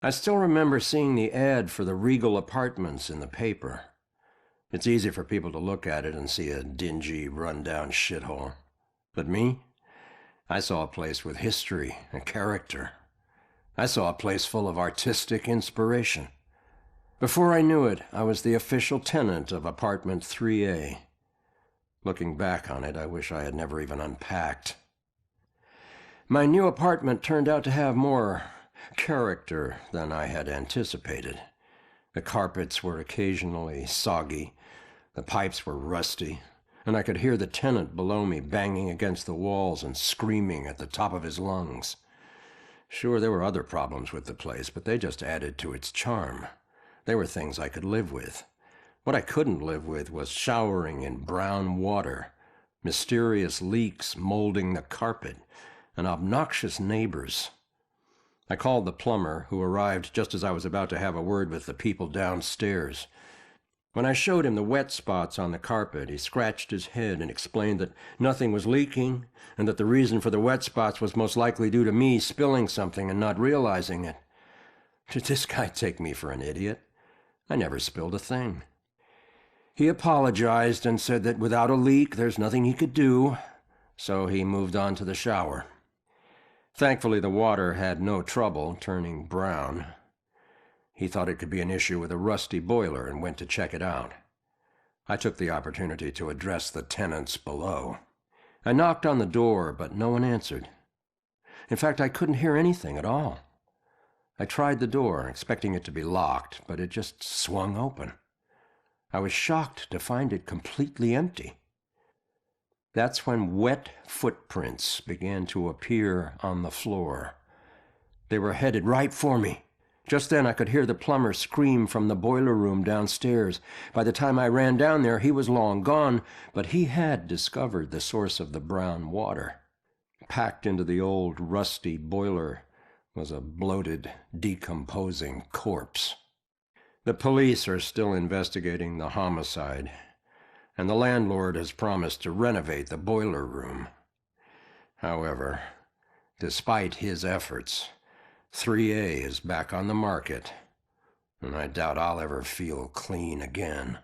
I still remember seeing the ad for the Regal Apartments in the paper. It's easy for people to look at it and see a dingy, run-down shithole. But me? I saw a place with history and character. I saw a place full of artistic inspiration. Before I knew it, I was the official tenant of apartment 3A. Looking back on it, I wish I had never even unpacked. My new apartment turned out to have more character than I had anticipated. The carpets were occasionally soggy, the pipes were rusty, and I could hear the tenant below me banging against the walls and screaming at the top of his lungs. Sure, there were other problems with the place, but they just added to its charm. They were things I could live with. What I couldn't live with was showering in brown water, mysterious leaks molding the carpet, and obnoxious neighbors. I called the plumber, who arrived just as I was about to have a word with the people downstairs. When I showed him the wet spots on the carpet, he scratched his head and explained that nothing was leaking, and that the reason for the wet spots was most likely due to me spilling something and not realizing it. Did this guy take me for an idiot? I never spilled a thing. He apologized and said that without a leak, there's nothing he could do, so he moved on to the shower. Thankfully, the water had no trouble turning brown. He thought it could be an issue with a rusty boiler and went to check it out. I took the opportunity to address the tenants below. I knocked on the door, but no one answered. In fact, I couldn't hear anything at all. I tried the door, expecting it to be locked, but it just swung open. I was shocked to find it completely empty. That's when wet footprints began to appear on the floor. They were headed right for me. Just then I could hear the plumber scream from the boiler room downstairs. By the time I ran down there, he was long gone, but he had discovered the source of the brown water. Packed into the old rusty boiler was a bloated, decomposing corpse. The police are still investigating the homicide, and the landlord has promised to renovate the boiler room. However, despite his efforts, 3A is back on the market, and I doubt I'll ever feel clean again.